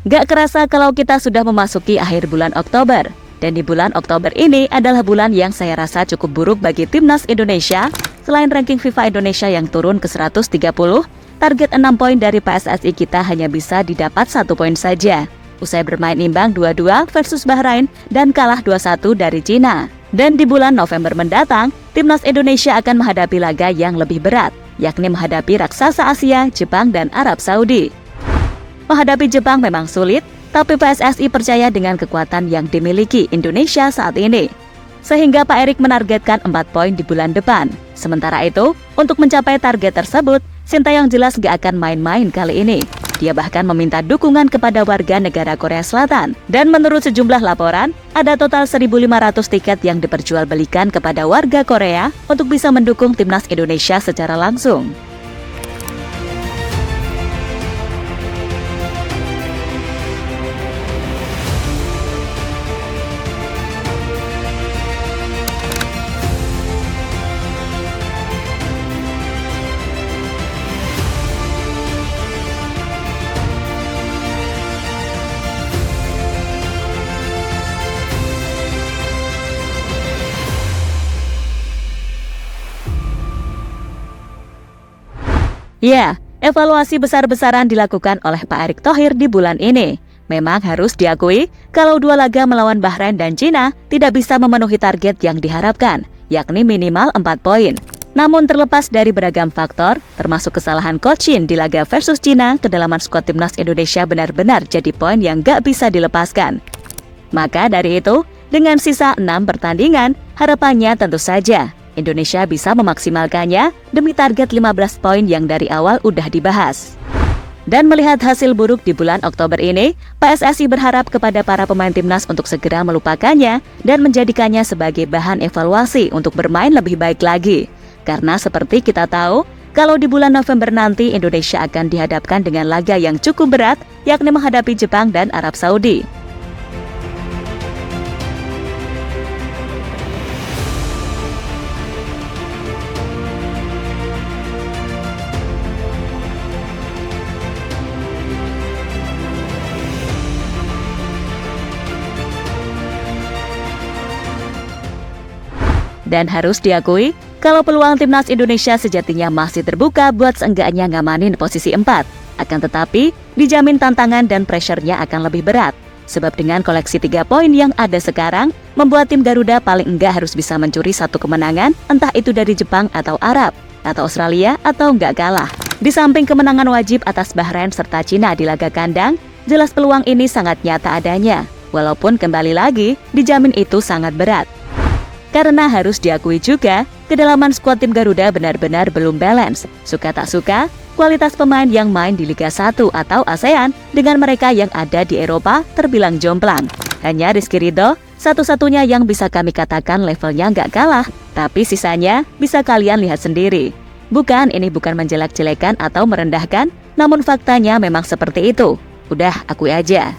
Gak kerasa kalau kita sudah memasuki akhir bulan Oktober. Dan di bulan Oktober ini adalah bulan yang saya rasa cukup buruk bagi Timnas Indonesia. Selain ranking FIFA Indonesia yang turun ke 130, target 6 poin dari PSSI kita hanya bisa didapat 1 poin saja. Usai bermain imbang 2-2 versus Bahrain dan kalah 2-1 dari Cina. Dan di bulan November mendatang, Timnas Indonesia akan menghadapi laga yang lebih berat, yakni menghadapi raksasa Asia, Jepang, dan Arab Saudi. Menghadapi Jepang memang sulit, tapi PSSI percaya dengan kekuatan yang dimiliki Indonesia saat ini. Sehingga Pak Erik menargetkan 4 poin di bulan depan. Sementara itu, untuk mencapai target tersebut, Sintayong jelas gak akan main-main kali ini. Dia bahkan meminta dukungan kepada warga negara Korea Selatan. Dan menurut sejumlah laporan, ada total 1.500 tiket yang diperjualbelikan kepada warga Korea untuk bisa mendukung Timnas Indonesia secara langsung. Ya, evaluasi besar-besaran dilakukan oleh Pak Erick Thohir di bulan ini. Memang harus diakui kalau dua laga melawan Bahrain dan Cina tidak bisa memenuhi target yang diharapkan, yakni minimal 4 poin. Namun terlepas dari beragam faktor, termasuk kesalahan Coach Shin di laga versus Cina, kedalaman skuad Timnas Indonesia benar-benar jadi poin yang gak bisa dilepaskan. Maka dari itu, dengan sisa 6 pertandingan, harapannya tentu saja Indonesia bisa memaksimalkannya demi target 15 poin yang dari awal udah dibahas. Dan melihat hasil buruk di bulan Oktober ini, PSSI berharap kepada para pemain timnas untuk segera melupakannya dan menjadikannya sebagai bahan evaluasi untuk bermain lebih baik lagi. Karena seperti kita tahu, kalau di bulan November nanti Indonesia akan dihadapkan dengan laga yang cukup berat, yakni menghadapi Jepang dan Arab Saudi. Dan harus diakui, kalau peluang Timnas Indonesia sejatinya masih terbuka buat seenggaknya ngamanin posisi 4. Akan tetapi, dijamin tantangan dan pressure-nya akan lebih berat. Sebab dengan koleksi 3 poin yang ada sekarang, membuat tim Garuda paling enggak harus bisa mencuri 1 kemenangan, entah itu dari Jepang atau Arab, atau Australia, atau enggak kalah. Di samping kemenangan wajib atas Bahrain serta Cina di laga kandang, jelas peluang ini sangat nyata adanya. Walaupun kembali lagi, dijamin itu sangat berat. Karena harus diakui juga, kedalaman skuad tim Garuda benar-benar belum balance. Suka tak suka, kualitas pemain yang main di Liga 1 atau ASEAN dengan mereka yang ada di Eropa terbilang jomplang. Hanya Rizky Ridho, satu-satunya yang bisa kami katakan levelnya nggak kalah, tapi sisanya bisa kalian lihat sendiri. Ini bukan menjelek-jelekan atau merendahkan, namun faktanya memang seperti itu. Udah, akui aja.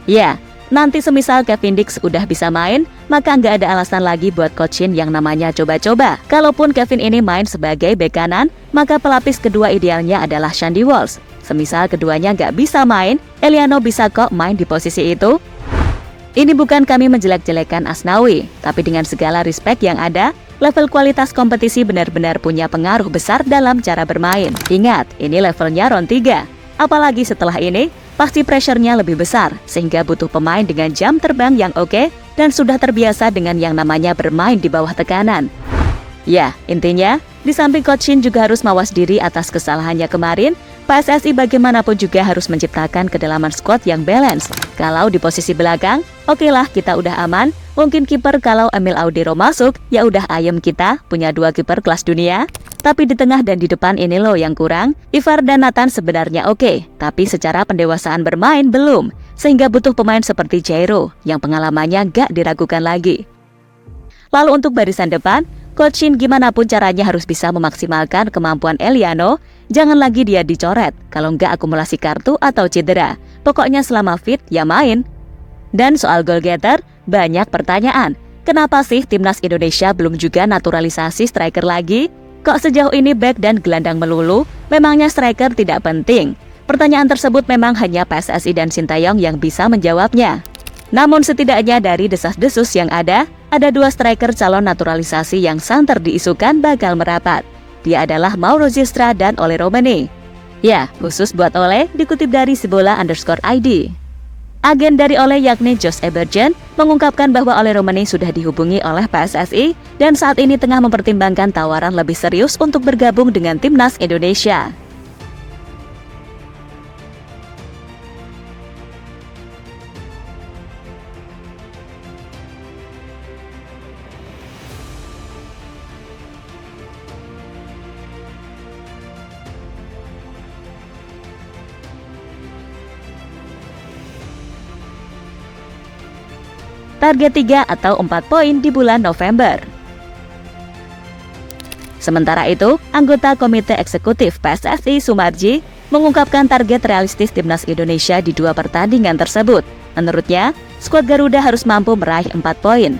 Ya, nanti semisal Kevin Dix udah bisa main, maka nggak ada alasan lagi buat Coach Shin yang namanya coba-coba. Kalaupun Kevin ini main sebagai bek kanan, maka pelapis kedua idealnya adalah Shandy Walsh. Semisal keduanya nggak bisa main, Eliano bisa kok main di posisi itu. Ini bukan kami menjelek-jelekan Asnawi, tapi dengan segala respect yang ada, level kualitas kompetisi benar-benar punya pengaruh besar dalam cara bermain. Ingat, ini levelnya round 3. Apalagi setelah ini, pasti pressure-nya lebih besar, sehingga butuh pemain dengan jam terbang yang oke dan sudah terbiasa dengan yang namanya bermain di bawah tekanan. Ya, intinya, di samping Coach Shin juga harus mawas diri atas kesalahannya kemarin, PSSI bagaimanapun juga harus menciptakan kedalaman skuad yang balance. Kalau di posisi belakang, okelah kita udah aman. Mungkin kiper kalau Emil Audero masuk, ya udah ayem kita punya 2 kiper kelas dunia. Tapi di tengah dan di depan ini loh yang kurang. Ivar dan Nathan sebenarnya oke, tapi secara pendewasaan bermain belum. Sehingga butuh pemain seperti Jairo yang pengalamannya gak diragukan lagi. Lalu untuk barisan depan, Coach Shin gimana pun caranya harus bisa memaksimalkan kemampuan Eliano. Jangan lagi dia dicoret, kalau nggak akumulasi kartu atau cedera. Pokoknya selama fit, ya main. Dan soal goal getter, banyak pertanyaan. Kenapa sih timnas Indonesia belum juga naturalisasi striker lagi? Kok sejauh ini back dan gelandang melulu? Memangnya striker tidak penting? Pertanyaan tersebut memang hanya PSSI dan Sintayong yang bisa menjawabnya. Namun setidaknya dari desas-desus yang ada 2 striker calon naturalisasi yang santer diisukan bakal merapat. Dia adalah Mauro Zistra dan Ole Romeni. Ya, khusus buat Ole, dikutip dari Sibola_ID. Agen dari Ole yakni Josh Ebergen mengungkapkan bahwa Ole Romeni sudah dihubungi oleh PSSI dan saat ini tengah mempertimbangkan tawaran lebih serius untuk bergabung dengan timnas Indonesia. Target 3 atau 4 poin di bulan November. Sementara itu, anggota Komite Eksekutif PSSI Sumarji mengungkapkan target realistis timnas Indonesia di 2 pertandingan tersebut. Menurutnya, skuad Garuda harus mampu meraih 4 poin.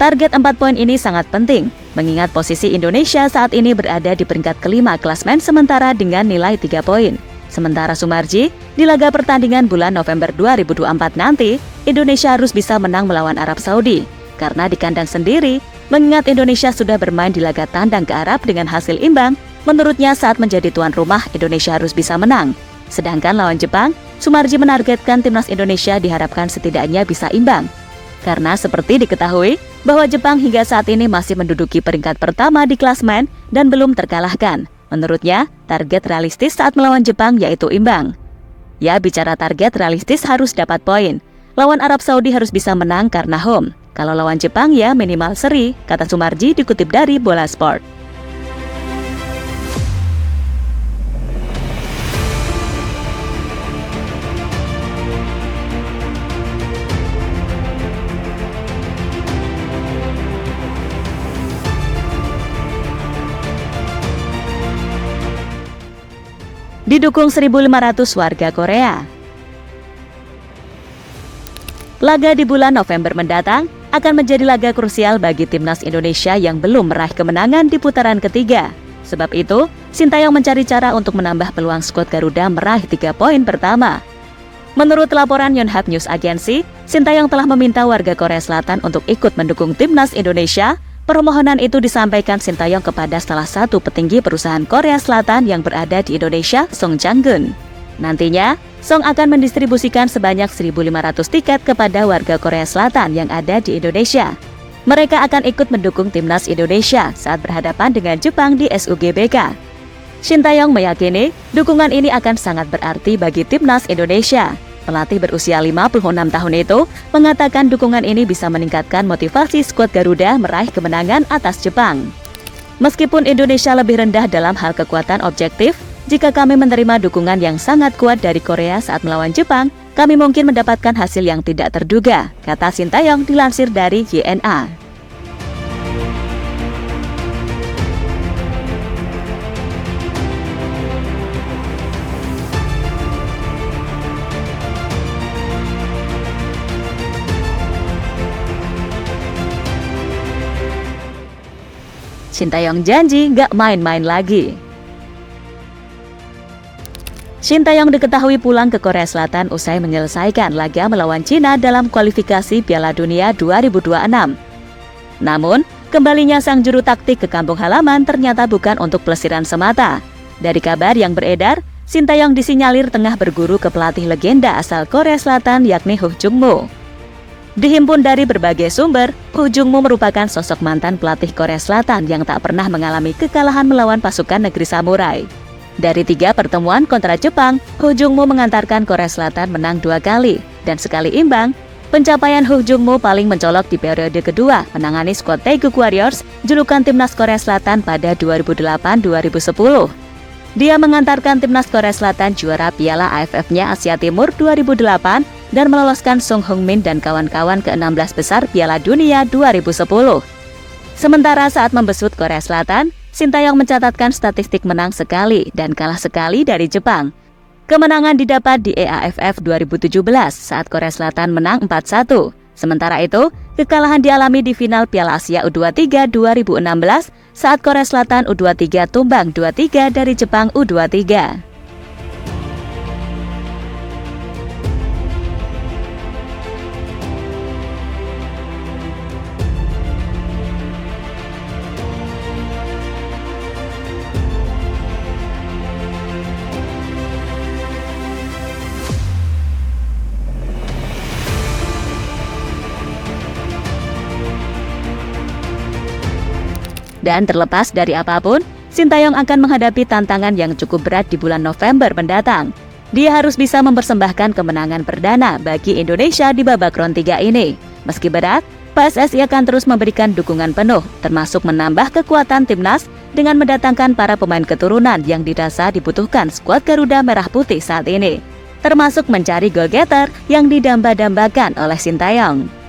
Target 4 poin ini sangat penting, mengingat posisi Indonesia saat ini berada di peringkat kelima klasmen sementara dengan nilai 3 poin. Sementara Sumarji, di laga pertandingan bulan November 2024 nanti, Indonesia harus bisa menang melawan Arab Saudi. Karena di kandang sendiri, mengingat Indonesia sudah bermain di laga tandang ke Arab dengan hasil imbang, menurutnya saat menjadi tuan rumah, Indonesia harus bisa menang. Sedangkan lawan Jepang, Sumarji menargetkan timnas Indonesia diharapkan setidaknya bisa imbang. Karena seperti diketahui, bahwa Jepang hingga saat ini masih menduduki peringkat pertama di klasmen dan belum terkalahkan. Menurutnya, target realistis saat melawan Jepang yaitu imbang. Ya, bicara target realistis harus dapat poin. Lawan Arab Saudi harus bisa menang karena home. Kalau lawan Jepang ya minimal seri, kata Sumarji dikutip dari Bola Sport. Didukung 1.500 warga Korea. Laga di bulan November mendatang akan menjadi laga krusial bagi timnas Indonesia yang belum meraih kemenangan di putaran ketiga. Sebab itu, Sintayong mencari cara untuk menambah peluang skuad Garuda meraih 3 poin pertama. Menurut laporan Yonhap News Agency, Sintayong telah meminta warga Korea Selatan untuk ikut mendukung timnas Indonesia. Permohonan itu disampaikan Sintayong kepada salah satu petinggi perusahaan Korea Selatan yang berada di Indonesia, Song Jang-gun. Nantinya, Song akan mendistribusikan sebanyak 1.500 tiket kepada warga Korea Selatan yang ada di Indonesia. Mereka akan ikut mendukung timnas Indonesia saat berhadapan dengan Jepang di SUGBK. Sintayong meyakini dukungan ini akan sangat berarti bagi timnas Indonesia. Pelatih berusia 56 tahun itu mengatakan dukungan ini bisa meningkatkan motivasi skuad Garuda meraih kemenangan atas Jepang. Meskipun Indonesia lebih rendah dalam hal kekuatan objektif, jika kami menerima dukungan yang sangat kuat dari Korea saat melawan Jepang, kami mungkin mendapatkan hasil yang tidak terduga, kata Sintayong dilansir dari YNA. Sintayong janji gak main-main lagi. Sintayong diketahui pulang ke Korea Selatan usai menyelesaikan laga melawan Cina dalam kualifikasi Piala Dunia 2026. Namun, kembalinya sang juru taktik ke kampung halaman ternyata bukan untuk pelesiran semata. Dari kabar yang beredar, Sintayong disinyalir tengah berguru ke pelatih legenda asal Korea Selatan yakni Ho Jung-mo. Dihimpun dari berbagai sumber, Ho Jung-mo merupakan sosok mantan pelatih Korea Selatan yang tak pernah mengalami kekalahan melawan pasukan negeri samurai. Dari 3 pertemuan kontra Jepang, Ho Jung-mo mengantarkan Korea Selatan menang 2 kali dan sekali imbang. Pencapaian Ho Jung-mo paling mencolok di periode kedua menangani skuad Taeguk Warriors, julukan timnas Korea Selatan pada 2008-2010. Dia mengantarkan timnas Korea Selatan juara Piala AFF-nya Asia Timur 2008 dan meloloskan Song Heung-min dan kawan-kawan ke 16 besar Piala Dunia 2010. Sementara saat membesut Korea Selatan, Sintayong mencatatkan statistik menang sekali dan kalah sekali dari Jepang. Kemenangan didapat di EAFF 2017 saat Korea Selatan menang 4-1. Sementara itu, kekalahan dialami di final Piala Asia U23 2016 saat Korea Selatan U23 tumbang 2-3 dari Jepang U23. Dan terlepas dari apapun, Sintayong akan menghadapi tantangan yang cukup berat di bulan November mendatang. Dia harus bisa mempersembahkan kemenangan perdana bagi Indonesia di babak round 3 ini. Meski berat, PSSI akan terus memberikan dukungan penuh, termasuk menambah kekuatan timnas dengan mendatangkan para pemain keturunan yang dirasa dibutuhkan skuad Garuda Merah Putih saat ini, termasuk mencari goal getter yang didamba-dambakan oleh Sintayong.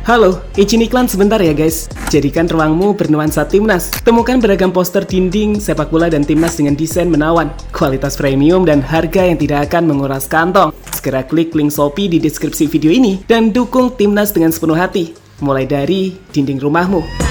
Halo, izin iklan sebentar ya guys. Jadikan ruangmu bernuansa timnas. Temukan beragam poster dinding, sepak bola dan timnas dengan desain menawan, kualitas premium dan harga yang tidak akan menguras kantong. Segera klik link Shopee di deskripsi video ini dan dukung timnas dengan sepenuh hati. Mulai dari dinding rumahmu.